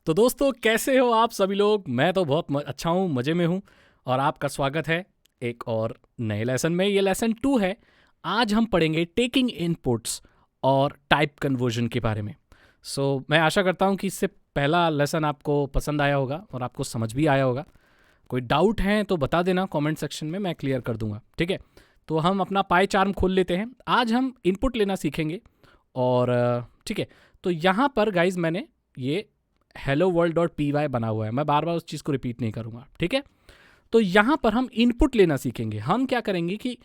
तो दोस्तों कैसे हो आप सभी लोग। मैं तो बहुत अच्छा हूँ, मज़े में हूँ और आपका स्वागत है एक और नए लेसन में। ये लेसन 2 है। आज हम पढ़ेंगे टेकिंग इनपुट्स और टाइप कन्वर्जन के बारे में। मैं आशा करता हूँ कि इससे पहला लेसन आपको पसंद आया होगा और आपको समझ भी आया होगा। कोई डाउट है तो बता देना कमेंट सेक्शन में, मैं क्लियर कर दूंगा। ठीक है, तो हम अपना पाई चार्म खोल लेते हैं। आज हम इनपुट लेना सीखेंगे और ठीक है, तो यहाँ पर गाइज मैंने ये hello world.py बना हुआ है। मैं बार बार उस चीज़ को रिपीट नहीं करूँगा। ठीक है, तो यहाँ पर हम इनपुट लेना सीखेंगे। हम क्या करेंगे कि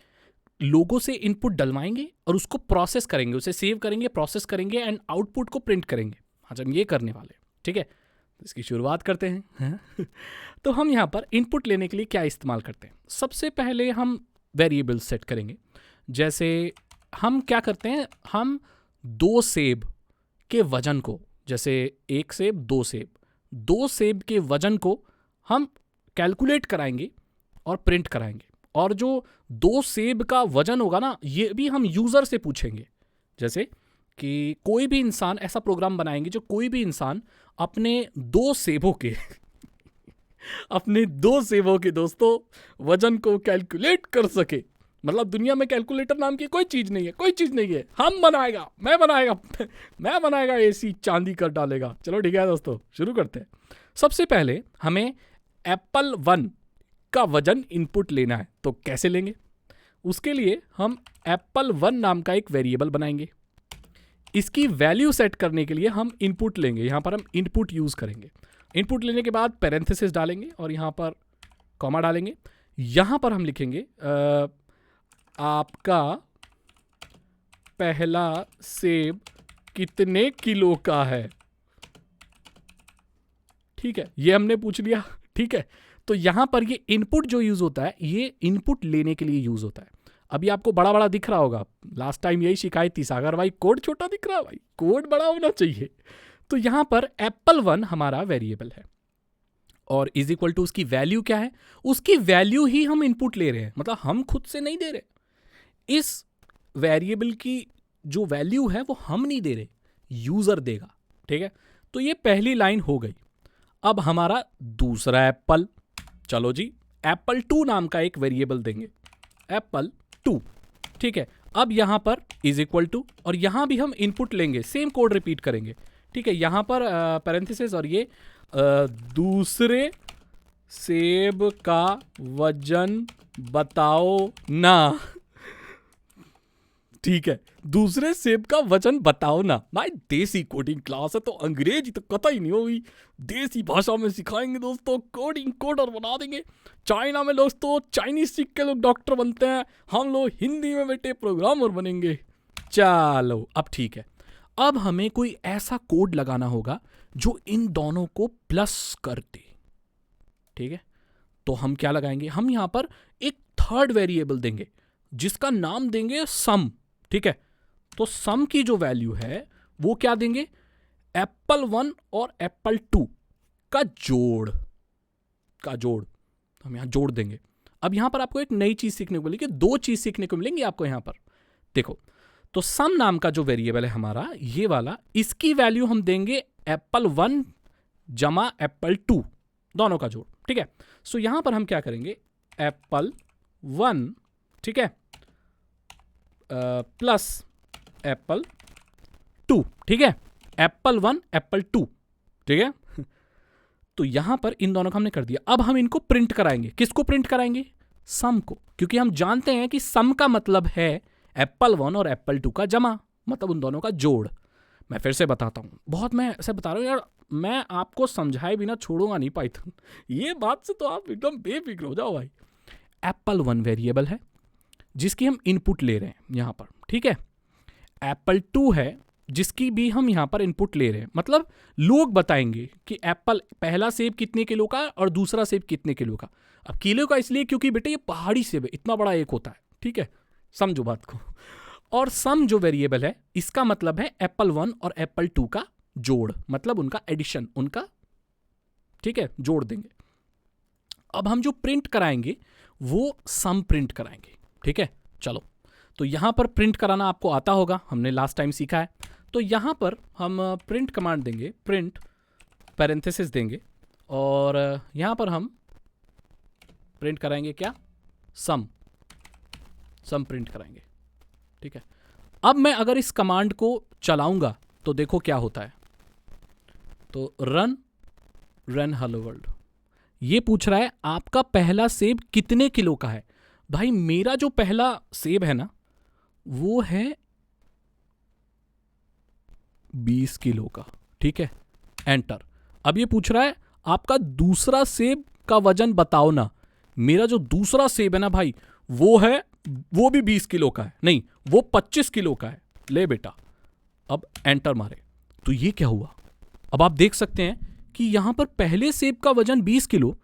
लोगों से इनपुट डलवाएंगे और उसको प्रोसेस करेंगे, उसे सेव करेंगे, प्रोसेस करेंगे एंड आउटपुट को प्रिंट करेंगे। आज हम ये करने वाले हैं। ठीक है, तो इसकी शुरुआत करते हैं। तो हम यहाँ पर इनपुट लेने के लिए क्या इस्तेमाल करते हैं। सबसे पहले हम वेरिएबल सेट करेंगे। जैसे हम क्या करते हैं, हम 2 सेब के वजन को, जैसे 1 सेब 2 सेब, 2 सेब के वजन को हम कैलकुलेट कराएंगे और प्रिंट कराएंगे। और जो 2 सेब का वजन होगा ना, ये भी हम यूज़र से पूछेंगे। जैसे कि कोई भी इंसान, ऐसा प्रोग्राम बनाएंगे जो कोई भी इंसान अपने 2 सेबों के अपने 2 सेबों के दोस्तों वजन को कैलकुलेट कर सके। मतलब दुनिया में कैलकुलेटर नाम की कोई चीज़ नहीं है, कोई चीज़ नहीं है। हम बनाएगा, मैं बनाएगा एसी चांदी कर डालेगा। चलो ठीक है दोस्तों, शुरू करते हैं। सबसे पहले हमें एप्पल 1 का वजन इनपुट लेना है। तो कैसे लेंगे? उसके लिए हम एप्पल 1 नाम का एक वेरिएबल बनाएंगे। इसकी वैल्यू सेट करने के लिए हम इनपुट लेंगे। यहाँ पर हम इनपुट यूज़ करेंगे। इनपुट लेने के बाद पैरेंथेसिस डालेंगे और यहाँ पर कॉमा डालेंगे। यहाँ पर हम लिखेंगे आपका पहला सेब कितने किलो का है। ठीक है, ये हमने पूछ लिया। ठीक है, तो यहां पर ये इनपुट जो यूज होता है, ये इनपुट लेने के लिए यूज होता है। अभी आपको बड़ा बड़ा दिख रहा होगा, लास्ट टाइम यही शिकायत थी सागर भाई, कोड छोटा दिख रहा है। भाई कोड बड़ा होना चाहिए। तो यहां पर एप्पल 1 हमारा वेरिएबल है और इज इक्वल टू उसकी वैल्यू क्या है, उसकी वैल्यू ही हम इनपुट ले रहे हैं। मतलब हम खुद से नहीं दे रहे, इस वेरिएबल की जो वैल्यू है वो हम नहीं दे रहे, यूजर देगा। ठीक है, तो ये पहली लाइन हो गई। अब हमारा दूसरा एप्पल, चलो जी एप्पल 2 नाम का एक वेरिएबल देंगे, एप्पल 2। ठीक है, अब यहां पर इज इक्वल टू, और यहां भी हम इनपुट लेंगे, सेम कोड रिपीट करेंगे। ठीक है, यहां पर पैरेंथेसिस और ये दूसरे सेब का वजन बताओ ना। ठीक है, दूसरे सेब का वजन बताओ ना। भाई देसी कोडिंग क्लास है तो अंग्रेजी तो कतई नहीं होगी, देसी भाषा में सिखाएंगे दोस्तों। कोडिंग कोडर बना देंगे। चाइना में दोस्तों चाइनीज सीख के लोग डॉक्टर बनते हैं, हम लोग हिंदी में बेटे प्रोग्रामर बनेंगे। चलो अब ठीक है, अब हमें कोई ऐसा कोड लगाना होगा जो इन दोनों को प्लस कर दे। ठीक है, तो हम क्या लगाएंगे, हम यहां पर एक थर्ड वेरिएबल देंगे जिसका नाम देंगे सम। ठीक है, तो सम की जो वैल्यू है वो क्या देंगे, एप्पल 1 और एप्पल 2 का जोड़ हम यहां जोड़ देंगे। अब यहां पर आपको एक नई चीज सीखने को मिलेगी, 2 चीज सीखने को मिलेंगी आपको यहां पर। देखो, तो सम नाम का जो वेरिएबल है हमारा ये वाला, इसकी वैल्यू हम देंगे एप्पल 1 जमा एप्पल 2 दोनों का जोड़। ठीक है, सो यहां पर हम क्या करेंगे, एप्पल 1 ठीक है प्लस एप्पल 2। ठीक है, एप्पल 1 एप्पल 2। ठीक है, तो यहां पर इन दोनों का हमने कर दिया। अब हम इनको प्रिंट कराएंगे। किसको प्रिंट कराएंगे, सम को, क्योंकि हम जानते हैं कि सम का मतलब है एप्पल 1 और एप्पल 2 का जमा, मतलब उन दोनों का जोड़। मैं फिर से बताता हूं, बहुत मैं ऐसे बता रहा हूं यार, मैं आपको समझाए बिना छोड़ूंगा नहीं पाइथन। ये बात से तो आप एकदम बेफिक्र हो जाओ भाई। एप्पल 1 वेरिएबल है जिसकी हम इनपुट ले रहे हैं यहां पर। ठीक है, एप्पल 2 है जिसकी भी हम यहां पर इनपुट ले रहे हैं। मतलब लोग बताएंगे कि एप्पल पहला सेब कितने किलो का और दूसरा सेब कितने किलो का। अब किलो का इसलिए क्योंकि बेटे ये पहाड़ी सेब है, इतना बड़ा एक होता है। ठीक है, समझो बात को। और सम जो वेरिएबल है इसका मतलब है एप्पल 1 और एप्पल 2 का जोड़, मतलब उनका एडिशन, उनका ठीक है जोड़ देंगे। अब हम जो प्रिंट कराएंगे वो सम प्रिंट कराएंगे। ठीक है, चलो, तो यहां पर प्रिंट कराना आपको आता होगा, हमने लास्ट टाइम सीखा है। तो यहां पर हम प्रिंट कमांड देंगे, प्रिंट पैरेंथेसिस देंगे और यहाँ पर हम प्रिंट कराएंगे क्या, सम प्रिंट कराएंगे। ठीक है, अब मैं अगर इस कमांड को चलाऊंगा तो देखो क्या होता है। तो रन हेलो वर्ल्ड, ये पूछ रहा है आपका पहला सेब कितने किलो का है। भाई मेरा जो पहला सेब है ना वो है 20 किलो का। ठीक है, एंटर। अब ये पूछ रहा है आपका दूसरा सेब का वजन बताओ ना। मेरा जो दूसरा सेब है ना भाई वो भी 20 किलो का है, नहीं वो 25 किलो का है। ले बेटा, अब एंटर मारे तो ये क्या हुआ। अब आप देख सकते हैं कि यहां पर पहले सेब का वजन 20 किलो,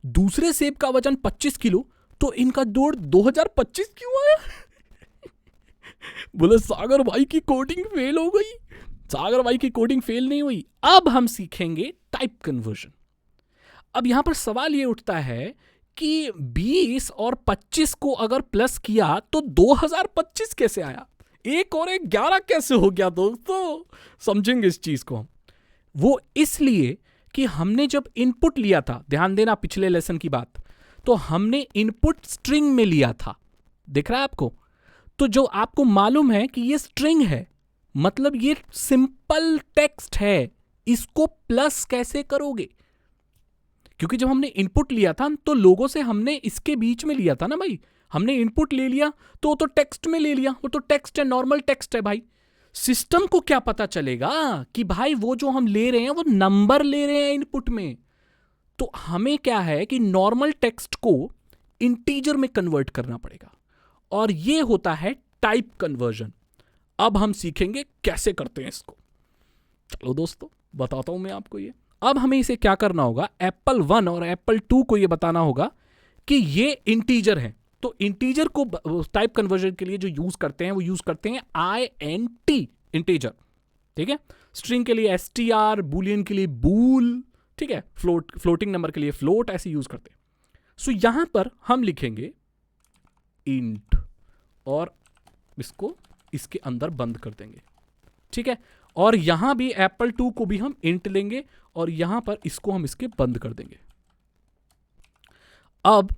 दूसरे सेब का वजन 25 किलो, तो इनका जोड़ 2025 क्यों आया। बोले सागर भाई की कोडिंग फेल हो गई। सागर भाई की कोडिंग फेल नहीं हुई। अब हम सीखेंगे टाइप कन्वर्जन। अब यहां पर सवाल ये उठता है कि 20 और 25 को अगर प्लस किया तो 2025 कैसे आया, एक और एक 11 कैसे हो गया दोस्तों। समझेंगे इस चीज को हम। वो इसलिए कि हमने जब इनपुट लिया था, ध्यान देना पिछले लेसन की बात, तो हमने इनपुट स्ट्रिंग में लिया था। दिख रहा है आपको। तो जो आपको मालूम है कि ये स्ट्रिंग है, मतलब ये सिंपल टेक्स्ट है, इसको प्लस कैसे करोगे। क्योंकि जब हमने इनपुट लिया था तो लोगों से हमने इसके बीच में लिया था ना भाई। हमने इनपुट ले लिया तो वो तो टेक्स्ट में ले लिया, वो तो टेक्स्ट है, नॉर्मल टेक्स्ट है भाई। सिस्टम को क्या पता चलेगा कि भाई वो जो हम ले रहे हैं वो नंबर ले रहे हैं इनपुट में। तो हमें क्या है कि नॉर्मल टेक्स्ट को इंटीजर में कन्वर्ट करना पड़ेगा, और ये होता है टाइप कन्वर्जन। अब हम सीखेंगे कैसे करते हैं इसको। चलो दोस्तों बताता हूं मैं आपको ये। अब हमें इसे क्या करना होगा, एप्पल 1 और एप्पल 2 को ये बताना होगा कि ये इंटीजर है। तो इंटीजर को टाइप कन्वर्जन के लिए जो यूज करते हैं वो यूज करते हैं INT, इंटीजर। ठीक है, स्ट्रिंग के लिए STR, बूलियन के लिए बूल, ठीक है, फ्लोटिंग नंबर के लिए फ्लोट, ऐसे यूज करते हैं। सो यहां पर हम लिखेंगे इंट और इसको इसके अंदर बंद कर देंगे। ठीक है, और यहां भी एप्पल 2 को भी हम इंट लेंगे और यहां पर इसको हम इसके बंद कर देंगे। अब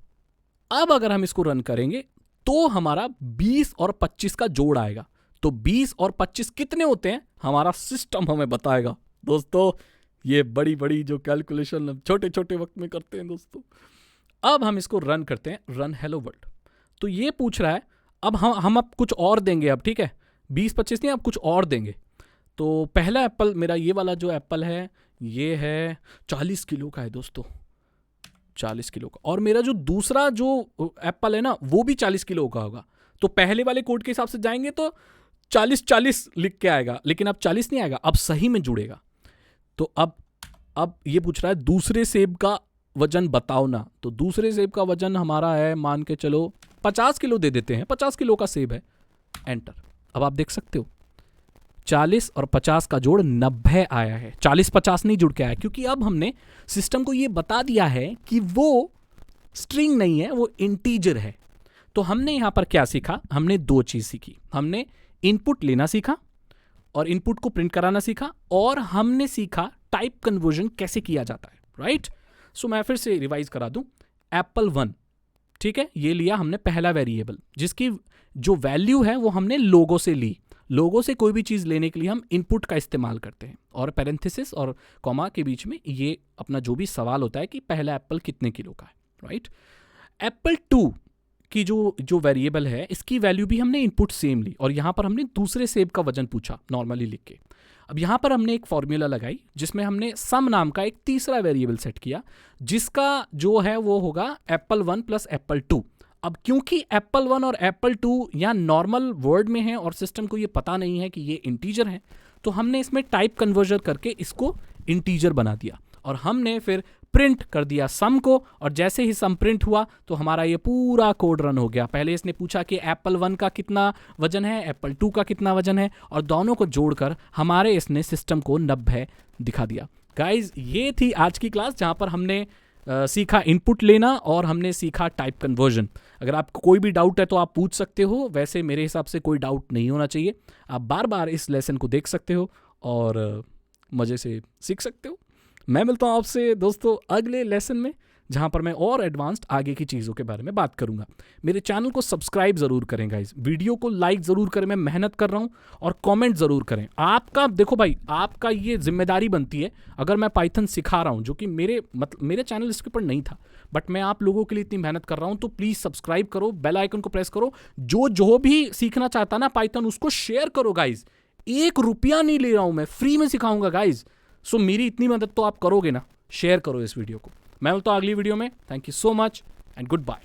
अगर हम इसको रन करेंगे तो हमारा 20 और 25 का जोड़ आएगा। तो 20 और 25 कितने होते हैं हमारा सिस्टम हमें बताएगा। दोस्तों ये बड़ी बड़ी जो कैलकुलेशन हम छोटे छोटे वक्त में करते हैं दोस्तों। अब हम इसको रन करते हैं, रन हेलो वर्ल्ड। तो ये पूछ रहा है अब हम अब कुछ और देंगे। अब ठीक है, 20-25 नहीं, अब कुछ और देंगे। तो पहला एप्पल, मेरा ये वाला जो एप्पल है ये है 40 किलो का है दोस्तों, 40 किलो का। और मेरा जो दूसरा जो एप्पल है ना वो भी 40 किलो का होगा। तो पहले वाले कोड के हिसाब से जाएंगे तो 40-40 लिख के आएगा, लेकिन अब 40 नहीं आएगा, अब सही में जुड़ेगा। तो अब ये पूछ रहा है दूसरे सेब का वजन बताओ ना। तो दूसरे सेब का वजन हमारा है, मान के चलो 50 किलो दे देते हैं, 50 किलो का सेब है। एंटर। अब आप देख सकते हो 40 और 50 का जोड़ 90 आया है। 40-50 नहीं जुड़ के आया, क्योंकि अब हमने सिस्टम को ये बता दिया है कि वो स्ट्रिंग नहीं है, वो इंटीजर है। तो हमने यहां पर क्या सीखा, हमने 2 चीज सीखी। हमने इनपुट लेना सीखा और इनपुट को प्रिंट कराना सीखा, और हमने सीखा टाइप कन्वर्जन कैसे किया जाता है। राइट। सो मैं फिर से रिवाइज करा दूं। एप्पल 1, ठीक है, ये लिया हमने पहला वेरिएबल, जिसकी जो वैल्यू है वो हमने लोगो से ली। लोगों से कोई भी चीज़ लेने के लिए हम इनपुट का इस्तेमाल करते हैं, और पैरेंथेसिस और कॉमा के बीच में ये अपना जो भी सवाल होता है कि पहला एप्पल कितने किलो का है। राइट। एप्पल 2 की जो वेरिएबल है इसकी वैल्यू भी हमने इनपुट सेम ली, और यहाँ पर हमने दूसरे सेब का वजन पूछा नॉर्मली लिख के। अब यहाँ पर हमने एक फॉर्मूला लगाई जिसमें हमने सम नाम का एक तीसरा वेरिएबल सेट किया, जिसका जो है वो होगा एप्पल 1 प्लस एप्पल 2। अब क्योंकि एप्पल 1 और एप्पल 2 यहाँ नॉर्मल वर्ड में है और सिस्टम को ये पता नहीं है कि ये इंटीजर है, तो हमने इसमें टाइप कन्वर्जन करके इसको इंटीजर बना दिया, और हमने फिर प्रिंट कर दिया सम को। और जैसे ही सम प्रिंट हुआ तो हमारा ये पूरा कोड रन हो गया। पहले इसने पूछा कि एप्पल 1 का कितना वजन है, एप्पल 2 का कितना वजन है, और दोनों को जोड़कर हमारे इसने सिस्टम को 90 दिखा दिया। गाइज ये थी आज की क्लास, जहाँ पर हमने सीखा इनपुट लेना और हमने सीखा टाइप कन्वर्जन। अगर आपको कोई भी डाउट है तो आप पूछ सकते हो, वैसे मेरे हिसाब से कोई डाउट नहीं होना चाहिए। आप बार बार इस लेसन को देख सकते हो और मज़े से सीख सकते हो। मैं मिलता हूँ आपसे दोस्तों अगले लेसन में, जहाँ पर मैं और एडवांस्ड आगे की चीज़ों के बारे में बात करूंगा। मेरे चैनल को सब्सक्राइब ज़रूर करें गाइस, वीडियो को लाइक ज़रूर करें, मैं मेहनत कर रहा हूँ, और कमेंट ज़रूर करें। आपका देखो भाई, आपका ये जिम्मेदारी बनती है। अगर मैं पाइथन सिखा रहा हूँ, जो कि मेरे चैनल इसके ऊपर नहीं था, बट मैं आप लोगों के लिए इतनी मेहनत कर रहा हूँ, तो प्लीज़ सब्सक्राइब करो, बेल आइकन को प्रेस करो। जो भी सीखना चाहता ना पाइथन, उसको शेयर करो गाइज। 1 रुपया नहीं ले रहा हूँ मैं, फ्री में सिखाऊंगा गाइज। सो मेरी इतनी मदद तो आप करोगे ना, शेयर करो इस वीडियो को। मैं मिलता हूँ अगली वीडियो में। Thank you so much and good bye.